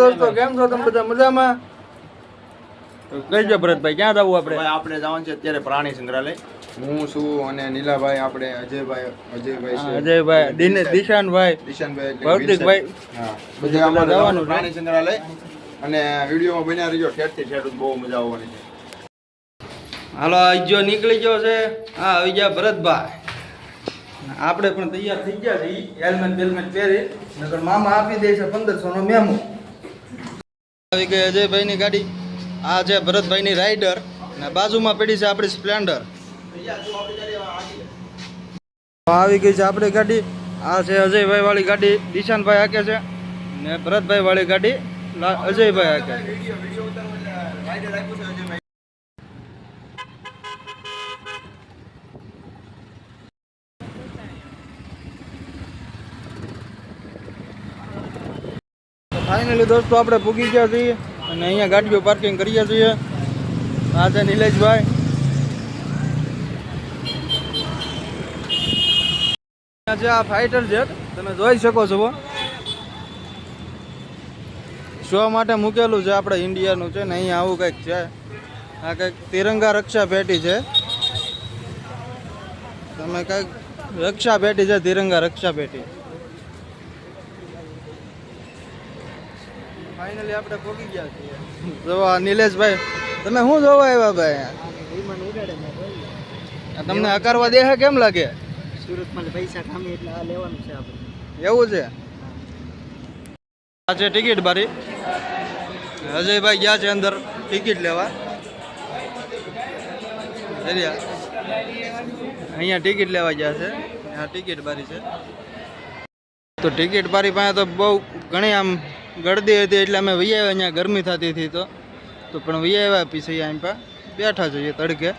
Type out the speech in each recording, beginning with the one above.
દોસ્તો કેમ છો તમે બધા મજામાં? કહીજો ભરતભાઈ ક્યાં જવું આપણે? આપણે જવાનું છે અત્યારે પ્રાણી સંગ્રહાલય. હું છું અને નીલાભાઈ, આપણે અજયભાઈ છે, દિશાનભાઈ ભૌતિકભાઈ, હા બધા અમારે જવાનું પ્રાણી સંગ્રહાલય. અને વિડીયોમાં બન્યા રહીજો, ઠેરથી ઠેર બહુ મજા આવવાની છે. હાલો આજો નીકળી ગયો છે. હા આવી ગયા ભરતભાઈ. આપણે પણ તૈયાર થઈ ગયા છીએ, હેલ્મેટ પહેરી. નકર મામા આપી દે છે 1500 નો મેમો. આવી ગઈ અજયભાઈની ગાડી. આ છે ભરતભાઈની રાઈડર અને બાજુમાં પડી છે આપણી સ્પ્લેન્ડર. આવી ગઈ છે આપણી ગાડી. આ છે અજયભાઈ વાળી ગાડી, દિશાનભાઈ હાકે છે, ને ભરતભાઈ વાળી ગાડી અજયભાઈ હાકે છે. ફાઇનલી દોસ્તો આપણે પૂગી ગયા છીએ અને અહીંયા ગાડીઓ પાર્કિંગ કરીએ છીએ. આ છે નિલેશભાઈ. જે આ ફાઇટર જેટ તમે જોઈ શકો છો, શો માટે મૂકેલું છે, આપણે ઇન્ડિયાનું છે ને. અહીંયા આવું કંઈક છે. આ કંઈક તિરંગા રક્ષા પેટી છે. તમે કંઈક રક્ષા પેટી છે, તિરંગા રક્ષા પેટી. ફાઇનલી આપણે પહોંચી ગયા છીએ. જોવા નિલેશભાઈ, તમે શું જોવા આવ્યા ભાઈ? તમને હકારવા દે કેમ લાગે? સુરતમાં પૈસા ખામી એટલે આ લેવાનું છે આપણે. એવું છે. આ છે ટિકિટ બારી. અજયભાઈ ગયા છે અંદર ટિકિટ લેવા. અહીંયા ટિકિટ લેવા ગયા છે. આ ટિકિટ બારી છે. તો ટિકિટ બારી પાસે તો બહુ ઘણી આમ ગળદી હતી, એટલે અમે વહી આવ્યા. અહીંયા ગરમી થતી હતી તો પણ વહી આવ્યા. પીછી અહીં પા બેઠા જોઈએ તડકે.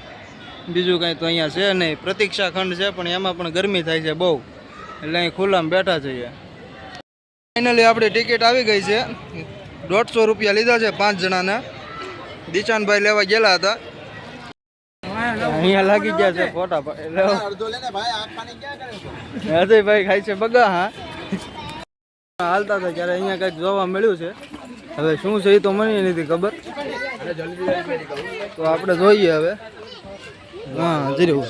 બીજું કાંઈ તો અહીંયા છે નહીં. પ્રતીક્ષા ખંડ છે પણ એમાં પણ ગરમી થાય છે બહુ, એટલે અહીં ખુલ્લામાં બેઠા છીએ. ફાઇનલી આપણી ટિકિટ આવી ગઈ છે. 150 રૂપિયા લીધા છે 5 જણાના. દિશાનભાઈ લેવા ગયેલા હતા. અહીંયા લાગી ગયા છે ફોટા. અજયભાઈ ખાય છે બગા. હા હાલતા હતા ત્યારે અહીંયા કંઈક જોવા મળ્યું છે. હવે શું છે એ તો મને નથી ખબર. તો આપણે જોઈએ હવે. હા જરૂર.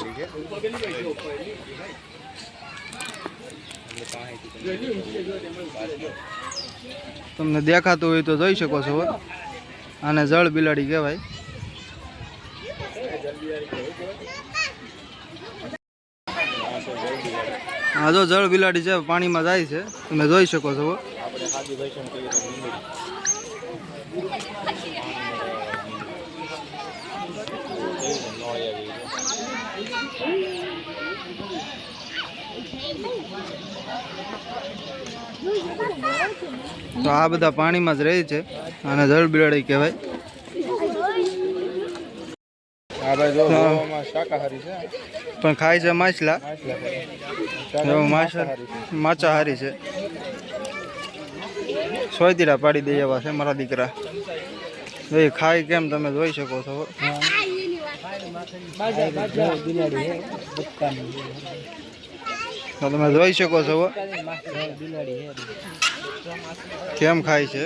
તમને દેખાતું હોય તો જોઈ શકો છો. આને જળ બિલાડી કહેવાય. હા જો જળ બિલાડી છે, પાણીમાં જાય છે, તમે જોઈ શકો છો. તો આ બધા પાણીમાં જ રહે છે, અને જળ બિલાડી કહેવાય. પણ ખાય છે માછલા. માછાહારી છે. સોયતીરા પાડી દે એવા છે મારા દીકરા. એ ખાય કેમ તમે જોઈ શકો છો. તમે જોઈ શકો છો કેમ ખાય છે.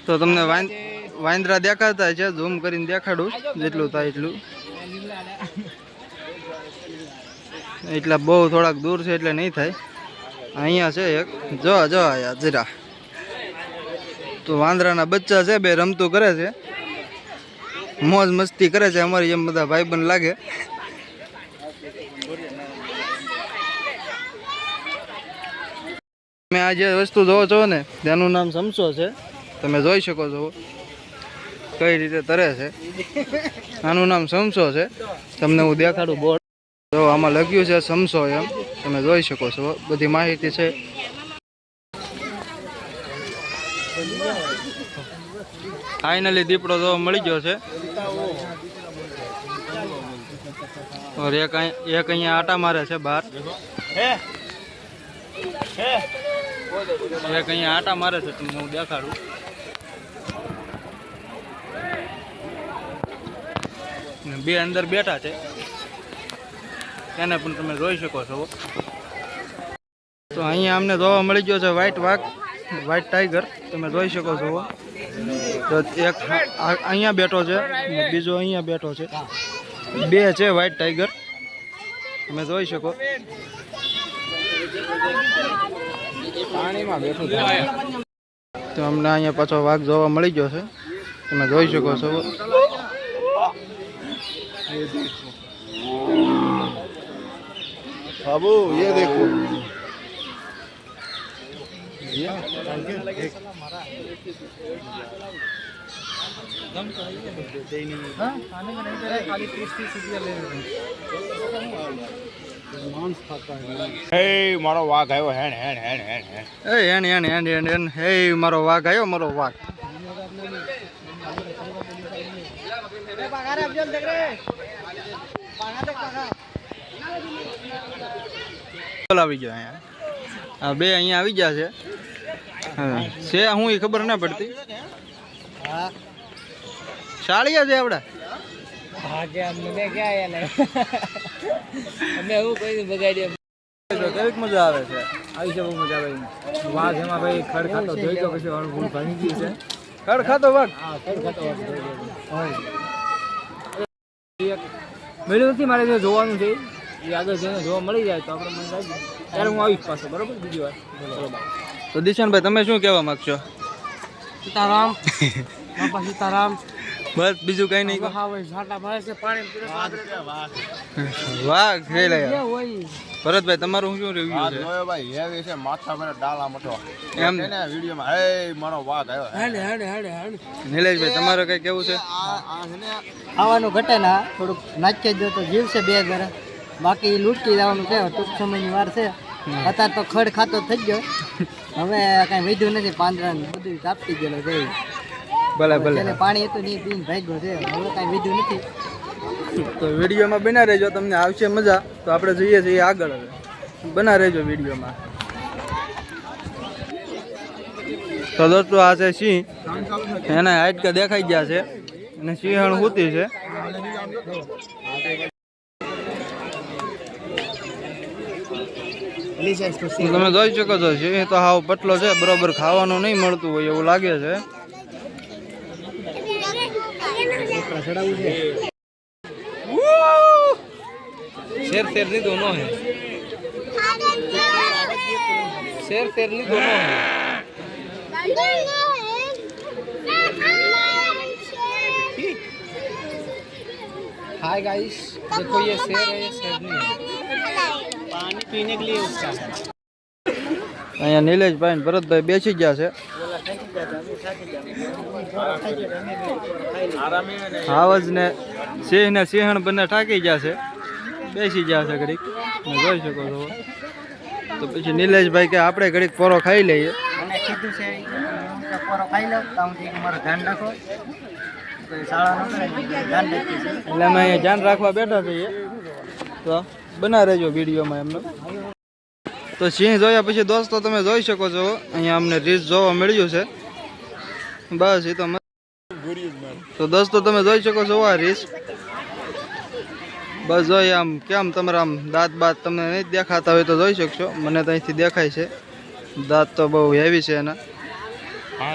તો તમને વાંદરા દેખાતા છે. ઝૂમ કરીને દેખાડું જેટલું થાય એટલું. એટલા બહુ થોડાક દૂર છે એટલે નહીં થાય. અહીંયા છે એક. જો યાર જરા. તો વાંદરાના બચ્ચા છે, બે રમતું કરે છે, મોજ મસ્તી કરે છે. અમારી એમ બધા ભાઈબંધ લાગે. તમે આ જે વસ્તુ જોવો છો ને તેનું નામ સમસો છે. તમે જોઈ શકો છો કઈ રીતે તરે છે. આનું નામ સમસો છે. તમને હું દેખાડું બોર્ડ. જો આમાં લખ્યું છે સમસો એમ. તમે જોઈ શકો છો બધી માહિતી છે. ફાઇનલી દીપડો જોવા મળી ગયો છે. એક અહીંયા આટા મારે છે બહાર. એક અહીંયા આટા મારે છે, તમને હું દેખાડું. બે અંદર બેઠા છે. એને પણ તમે જોઈ શકો છો. તો અહીંયા અમને જોવા મળી ગયો છે વ્હાઈટ વાઘ, વ્હાઈટ ટાઈગર, તમે જોઈ શકો છો. તો એક અહીંયા બેઠો છે, બીજો અહીંયા બેઠો છે, બે છે વ્હાઈટ ટાઈગર, તમે જોઈ શકો. પાણીમાં બેઠું તો અમને અહીંયા પાછો વાઘ જોવા મળી ગયો છે, તમે જોઈ શકો છો. बाबू ये देखो मारो वाघ आयो हेण हेण हेण हेण हेण એ એન એન એન એન એન હે મારો વાઘ આવ્યો, મારો વાઘ. આવી ગયો અહીંયા, આ બે અહીંયા આવી ગયા છે. હા છે હું એ ખબર ના પડતી. શાળિયા છે આપડા. કેવીક મજા આવે છે? આવી છે, બહુ મજા આવે. વાઘ એમાં ભાઈ ખડ ખાતો જોઈ તો પછી ભૂલ ભાંગી ગઈ છે. ખડ ખાતો વાઘ મળ્યું નથી મારે જે જોવાનું છે એ આગળ જઈને જોવા મળી જાય તો આપણે મને લાગી ત્યારે હું આવીશ પાછો. બરોબર, બીજી વાર. બરોબર. તો દિશાનભાઈ તમે શું કહેવા માંગશો? સીતારામ બાપા સીતારામ. બસ બીજું કઈ નહીં. હા ભાઈ ઝાટા ભરે છે પાણી. વાઘ છે લે. હોય ભરતભાઈ તમારું શું રિવ્યુ છે? જોયો ભાઈ હેવી છે, માથા પર ડાલા મઠો એમ ને વિડીયોમાં હે મારો વાઘ આવ્યો હાડે હાડે હાડે હાડે. નિલેશભાઈ તમારે કઈ કેવું છે? ખાવાનું ઘટે ના, થોડુંક નાચી જો તો જીવશે 2 વર્ષ, બાકી લૂંટી જવાનું છે. ટૂંક સમયની વાર છે. અત્યારે તો ખડ ખાતો થઈ ગયો, હવે કાંઈ વધ્યું નથી. પાંદડા બધું કાપતી ગયેલો છે. ભલે ભલે. એટલે પાણી હતું નહીં પીને ભાગ્યો છે, હવે કાંઈ વધ્યું નથી. તો વિડીયોમાં બના રહેજો, તમને આવશે મજા. તો આપણે જઈએ છીએ આગળ, હવે બના રહેજો વિડીયોમાં. તો દોસ્તો આ છે સિંહ, એના હાઈટ કે દેખાઈ ગયા છે અને સિંહણ હુતી છે. તમે જોઈ શકો છો સિંહ તો હાવ પટલો છે, બરોબર ખાવાનું નહીં મળતું હોય એવું લાગે છે. शेर शेरनी दोनों है, शेर शेरनी दोनों है. हाय गाइस, देखो ये शेर है, ये शेरनी है. पानी पीने के लिए उसका है. અહીંયા નિલેશભાઈ ને ભરતભાઈ બેસી ગયા છે. હાવજ ને સિંહ ને સિંહણ બંને ઠાકી ગયા છે, બેસી ગયા છે ઘડીક, જોઈ શકો છો. તો પછી નિલેશભાઈ કે આપણે ઘડીક પોરો ખાઈ લઈએ. મને કીધું છે કે પોરો ખાઈ લઉં તો મારું ધ્યાન રાખો, શાળા ધ્યાન રાખી છે. એટલે અમે અહીંયા ધ્યાન રાખવા બેઠા છીએ. તો બના રહેજો વિડીયોમાં એમનો. તો સિંહ જોયા પછી દોસ્તો તમે જોઈ શકો છો અહીંયા અમને રીસ જોવા મળ્યું છે. બસ એ તો દોસ્તો તમે જોઈ શકો છો આ રીસ. બસ જોઈએ આમ કેમ તમારા આમ દાંત બાત તમને નહીં દેખાતા હોય તો જોઈ શકશો. મને તો અહીંથી દેખાય છે, દાંત તો બહુ હેવી છે એના. હા,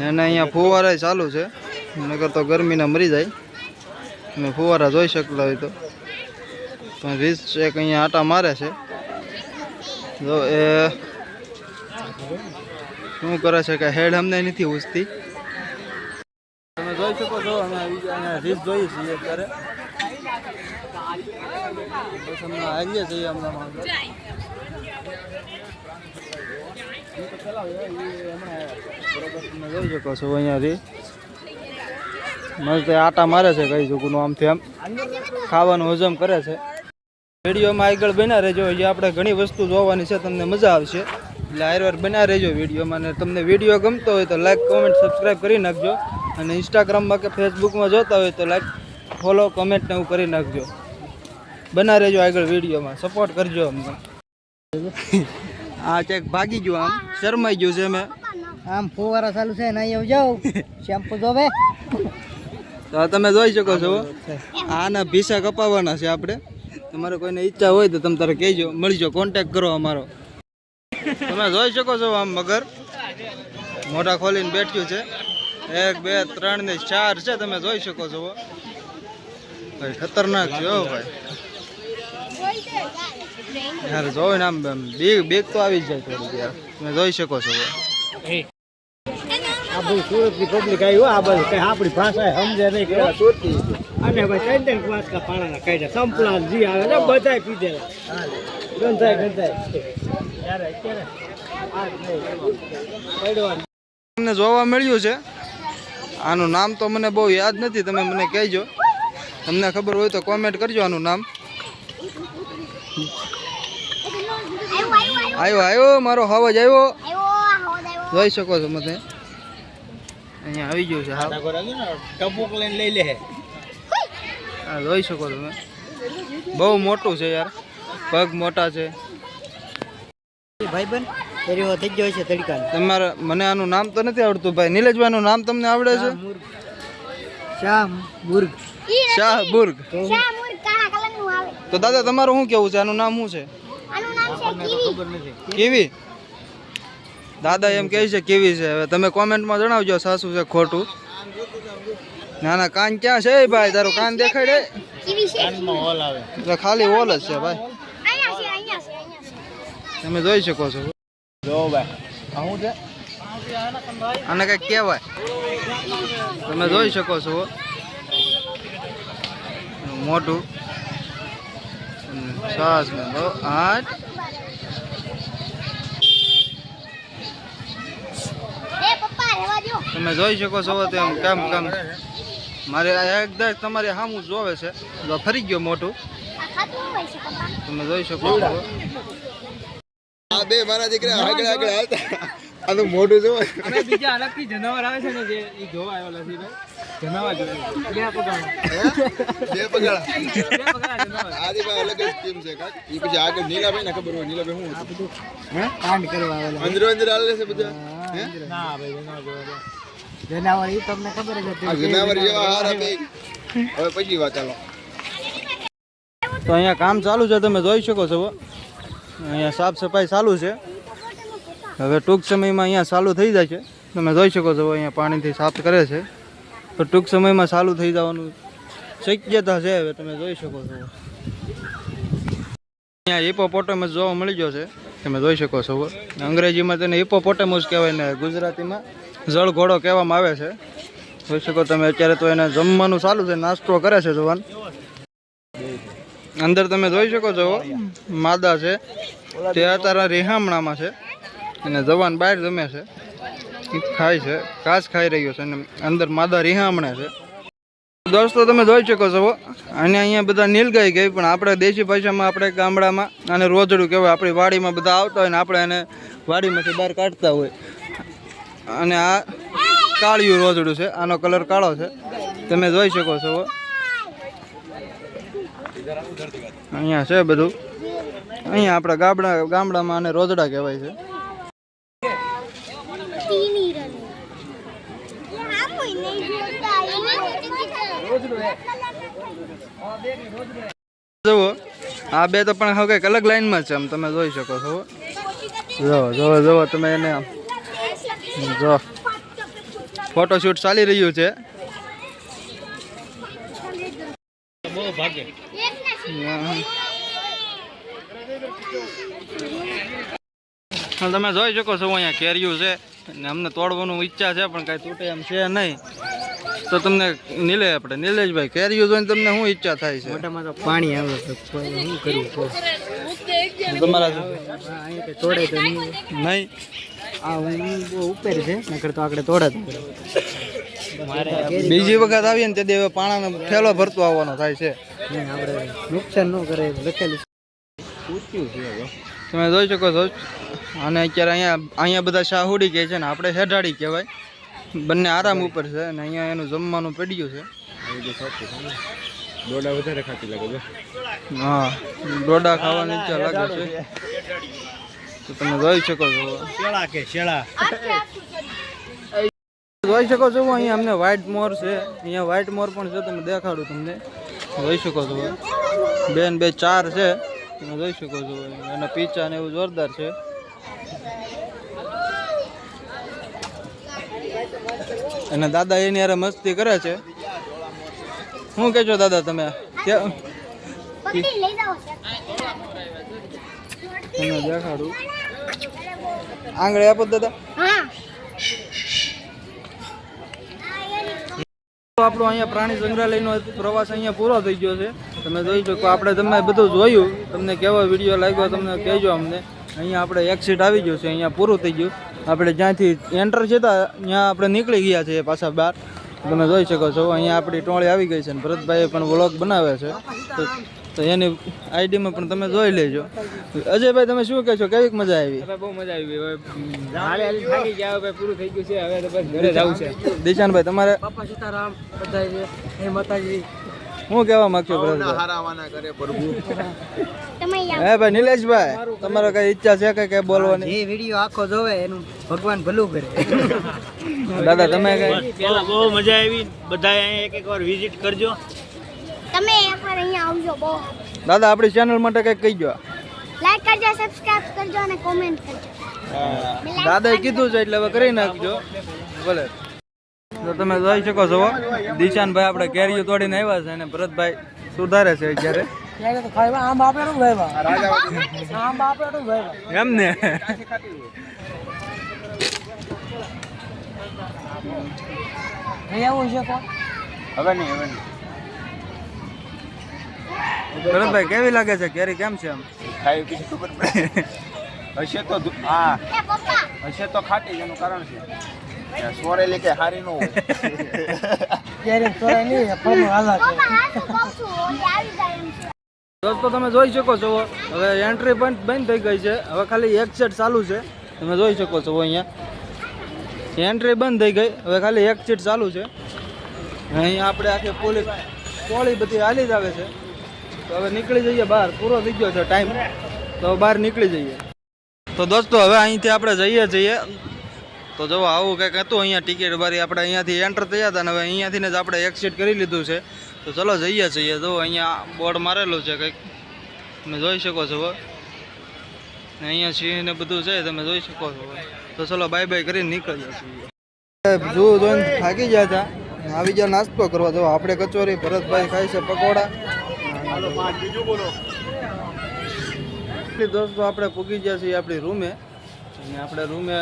એને અહીંયા ફુવારા ચાલુ છે, નકર તો ગરમીના મરી જાય. તમે ફુવારા જોઈ શકતા હોય તો રીસ એક અહીંયા આટા મારે છે. જો એ શું કરે છે કે હેડ અમને નથી ઉછતી. તમે જોઈ શકો છો અમે અહીંયા રીસ જોઈએ છીએ અત્યારે. બસ અમે આવીએ છીએ હમણાં. તમે જોઈ શકો છો અહીંયા રીસ મસ્ત આટા મારે છે, કઈ ચૂકનું આમથી આમ ખાવાનું હજમ કરે છે. વિડીયોમાં આગળ બના રહેજો, હજી આપણે ઘણી વસ્તુ જોવાની છે, તમને મજા આવશે. એટલે આયરવાર બના રહેજો વિડીયોમાં. અને તમને વિડીયો ગમતો હોય તો લાઈક કોમેન્ટ સબસ્ક્રાઈબ કરી નાખજો. અને ઇન્સ્ટાગ્રામમાં કે ફેસબુકમાં જોતા હોય તો લાઈક ફોલો કોમેન્ટ ને એવું કરી નાખજો. બના રહેજો આગળ વિડીયોમાં, સપોર્ટ કરજો અમને. આ ચેક ભાગી ગયું, આમ શરમાઈ ગયું છે. મેં આમ ફુવારા ચાલુ છે ને અહીંયા જાઉં શેમ્પુ જોવે તો આ તમે જોઈ શકો છો આના ભીસા કપાવવાના છે આપણે. તમારે કોઈને ઈચ્છા હોય તો તમે તારે કહેજો, મળીજો, કોન્ટેક્ટ કરો અમારો. તમે જોઈ શકો છો આમ મગર મોઢા ખોલીને બેઠ્યું છે. 1 2 3 ને 4 છે, તમે જોઈ શકો છો ભાઈ. ખતરનાક છે હો ભાઈ યાર. જોઈને આમ બીક તો આવી જ જાય થોડી યાર. તમે જોઈ શકો છો. આ બધું સુરતની પબ્લિક આવી હોય, આ બધું કઈ આપણી ભાષા સમજે નહીં કે સુરતી. અને ભાઈ 3 ક્લાસ કા પાણાના કાઢ્યા સંપલા જી આવે ને બધાય પીધેલા ગંધાય તમને જોવા મળ્યું છે. આનું નામ તો મને બહુ યાદ નથી, તમે મને કહેજો. તમને ખબર હોય તો કોમેન્ટ કરજો આનું નામ. આવ્યો મારો અવાજ આવ્યો. જોઈ શકો છો મને અહીંયા આવી ગયું છે. ટપુક લઈને લઈ લે. હા જોઈ શકો છો તમે. બહુ મોટું છે યાર, પગ મોટા છે. ભાઈબંધ એરિયો થઈ ગયો છે તડકા. તમારે મને આનું નામ તો નથી આવડતું ભાઈ. નિલેશભાઈ નું નામ તમને આવડે છે? શાહબુર્ગ. શાહબુર્ગ. તો દાદા તમારું શું કેવું છે? આનું નામ શું છે? કેવી? દાદા એમ કહે છે કેવી છે. હવે તમે કોમેન્ટમાં જણાવજો સાચું છે ખોટું. નાના કાન ક્યાં છે ભાઈ? તારો કાન દેખાડે? ખાલી હોલ જ છે ભાઈ. તમે જોઈ શકો છો. જો ભાઈ આ શું છે? આને કઈ કહેવાય. તમે જોઈ શકો છો મોટું સાસ ને 8. તમે જોઈ શકો છો તેમ કામ મારે એકદમ તમારી સામું જોવે છે. ફરી ગયો મોટું. તમે જોઈ શકો છો. આ બે મારા દીકરા આગળ હાલતા. આનું મોઢું જોવો. અને બીજા અલગથી જનાવર આવે છે ને જે ઈ જોવા આવેલા છે ભાઈ. જનાવર જોવા. બે પગાળા. બે પગાળા જનાવર. આદી ભાઈ અલગ જ ટીમ છે કાક. ઈ પછી આગળ નીલાભાઈ ને ખબર હોય. નીલાભાઈ શું હતું? હે કાંડ કરવા આવેલા. અંદર હાલે છે બધા. હે ના ભાઈ જનાવર જોવા. જનાવર ઈ તમને ખબર જ હતી. આ જનાવર જેવા હારા બે. હવે પછી વાત ચાલો. તો અહીંયા કામ ચાલુ છે, તમે જોઈ શકો છો. અહીંયા સાફ સફાઈ ચાલુ છે. હવે ટૂંક સમયમાં અહીંયા ચાલુ થઈ જાય છે. તમે જોઈ શકો છો અહીંયા પાણીથી સાફ કરે છે. તો ટૂંક સમયમાં ચાલુ થઈ જવાનું શક્યતા છે. હવે તમે જોઈ શકો છો અહીંયા હિપોપોટેમસ જોવા મળી ગયો છે. તમે જોઈ શકો છો. અંગ્રેજીમાં તેને હિપોપોટેમસ કહેવાય ને ગુજરાતીમાં જળ ઘોડો કહેવામાં આવે છે. જોઈ શકો તમે. અત્યારે તો એને જમવાનું ચાલુ છે, નાસ્તો કરે છે જવાન. અંદર તમે જોઈ શકો છો માદા છે તે અત્યારે રીહામણામાં છે અને જવાન બહાર જમે છે, ખાય છે, ઘાસ ખાઈ રહ્યો છે અને અંદર માદા રીહામણે છે. દોસ્તો તમે જોઈ શકો છો અને અહીંયા બધા નીલગાઈ ગઈ, પણ આપણે દેશી ભાષામાં આપણે ગામડામાં આને રોજડું કહેવાય. આપણી વાડીમાં બધા આવતા હોય ને આપણે એને વાડીમાંથી બહાર કાઢતા હોય. અને આ કાળિયું રોજડું છે, આનો કલર કાળો છે. તમે જોઈ શકો છો. અહીંયા છે બધું. અહીંયા આપણા ગામડામાં આને રોજડા કહેવાય છે. જુઓ આ બે તો પણ હવે કંઈક અલગ લાઈનમાં છે. આમ તમે જોઈ શકો છો. જો તમે એને જો ફોટોશૂટ ચાલી રહ્યું છે. તમે જોઈ શકો છો અહીંયા કેરીયું છે ને અમને તોડવાનું ઈચ્છા છે પણ કાંઈ તૂટે એમ છે નહીં. તો તમને નિલેશભાઈ કેરીયું જોઈને તમને શું ઈચ્છા થાય છે? મોટામાં તો પાણી આવે તો શું કરવું તમારા તોડે તો નહીં. આ બહુ ઉપર છે નકર તો આપણે તોડે. બીજી વખત આવીએ ને તે દેવે પાણાનો ઠેલો ભરતો આવવાનો થાય છે. આપણે નુકસાન ન કરે લખેલું. તમે જોઈ શકો છો. અને અત્યારે અહીંયા બધા શાહુડી કહે છે ને આપણે હેઠાડી કહેવાય. બંને આરામ ઉપર છે અને અહીંયા એનું જમવાનું પડ્યું છે. દોડા વધારે ખાતી લાગે. હા ડોડા ખાવાની ઈચ્છા લાગે છે. તો તમે જોઈ શકો છો. શેળા કે શેળા જોઈ જોઈ શકો છો અહીંયા અમને વ્હાઇટ મોર છે, અહીંયા વ્હાઇટ મોર પણ છે, તમે દેખાડું તમને જોઈ શકો છો. બેન બે ચાર છે, તમે જોઈ શકો છો. અને પીચા ને એવું જોરદાર છે. અને દાદા એની યારે મસ્તી કરે છે. શું કહેજો દાદા તમે? તમને દેખાડું આંગળે આપો દાદા. આપણો અહીંયા પ્રાણી સંગ્રહાલયનો પ્રવાસ અહીંયા પૂરો થઈ ગયો છે. તમે જોઈ શકો આપણે તમે બધું જોયું. તમને કેવો વિડીયો લાગ્યો તમને કહેજો અમને. અહીંયા આપણે એક્સિટ આવી ગયું છે, અહીંયા પૂરું થઈ ગયું. આપણે જ્યાંથી એન્ટર થતા ત્યાં આપણે નીકળી ગયા છીએ પાછા બહાર. તમે જોઈ શકો છો અહીંયા આપણી ટોળી આવી ગઈ છે ને ભરતભાઈએ પણ વ્લોગ બનાવે છે, તો એની આઈડીમાં પણ તમે જોઈ લેજો. અજયભાઈ તમે શું કહેશો, કેવી મજા આવી? બહુ મજા આવી. થાકી ગયા, હવે પૂરું થઈ ગયું છે, હવે તો બસ ઘરે જવું છે. દિશાનભાઈ તમારે બાપા સીતારામ બધાય હે માતાજી. શું કહેવા માંગશો ભરતભાઈ? હારાવાના કરે પ્રભુ. હે ભાઈ નિલેશભાઈ તમારે કઈ ઈચ્છા છે કઈ બોલવાની? જે વિડીયો આખો જોવે એનું ભગવાન ભલું કરે. દાદા તમે કઈ? પેલા બહુ મજા આવી. બધા એક વાર વિઝિટ કરજો. તમે એકવાર અહીંયા આવજો. બહુ દાદા આપણી ચેનલ માટે કઈ કહીજો. લાઈક કરજો, સબસ્ક્રાઇબ કરજો અને કોમેન્ટ કરજો. દાદાએ કીધું છે એટલે હવે કરી નાખજો ભલે. તો તમે જોઈ શકો છો દિશાનભાઈ આપણે કેરીઓ તોડીને આવ્યા છે અને ભરતભાઈ સુધારે છે અત્યારે. આમ આપણે એમ ને એવું છે કોણ? હવે નહીં. ભરતભાઈ કેવી લાગે છે કેરી? કેમ છે આમ? ખાઈ પછી ખબર પડે. હશે તો હા એ પપ્પા હશે તો ખાટી જ એનું કારણ છે. સોરેલી કે હારી નો હોય. ક્યારે તોય નહીં ફોન હાલા છે. પપ્પા હાચું કહું છું, ઓલી આવી જાય એમ છે. દોસ્તો તમે જોઈ શકો છો હવે એન્ટ્રી પણ બંધ થઈ ગઈ છે. હવે ખાલી એક સેટ ચાલુ છે. તમે જોઈ શકો છો અહીંયા એન્ટ્રી બંધ થઈ ગઈ. હવે ખાલી એક સીટ ચાલુ છે. અહીંયા આપણે આખી પોલીસ ટોળી બધી હાલી જ આવે છે. તો હવે નીકળી જઈએ બહાર. પૂરો થઈ ગયો છે ટાઈમ, તો બહાર નીકળી જઈએ. તો દોસ્તો હવે અહીંથી આપણે જઈએ છીએ. તો જો આવું કંઈક હતું અહીંયા ટિકિટ બારી. આપણે અહીંયાથી એન્ટર થયા હતા ને હવે અહીંયાથી જ આપણે એક્સિટ કરી લીધું છે. તો ચલો જઈએ છીએ. જો અહીંયા બોર્ડ મારેલું છે કંઈક, તમે જોઈ શકો છો. ને અહીંયા સિંહ ને બધું છે તમે જોઈ શકો છો. તો ચલો બાય બાય કરીને નીકળીએ છીએ. જો જોઈને થાકી ગયા હતા, આવી ગયા નાસ્તો કરવા. જો આપણે કચોરી, ભરતભાઈ ખાય છે પકોડા. દોસ્તો આપણે પૂગી ગયા છીએ આપણી રૂમે. અને આપણે રૂમે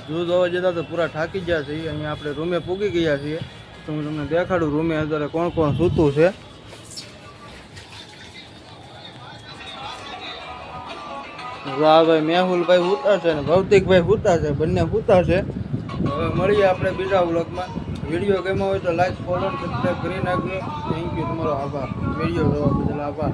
જૂ જોવા જતા તો પૂરા થાકી ગયા છીએ. અહીંયા આપણે રૂમે પૂગી ગયા છીએ. તો હું તમને દેખાડું રૂમે અત્યારે કોણ કોણ સૂતું છે. ભાઈ મેહુલભાઈ સૂતા છે ને ભૌતિકભાઈ સૂતા છે, બંને સૂતા છે. હવે મળીએ આપણે બીજા વ્લોગમાં. વિડીયો ગમ્યો હોય તો લાઈક, ફોલો, સબસ્ક્રાઈબ કરી નાખજો. થેન્ક યુ, તમારો આભાર. વિડીયો જોવા બદલ આભાર.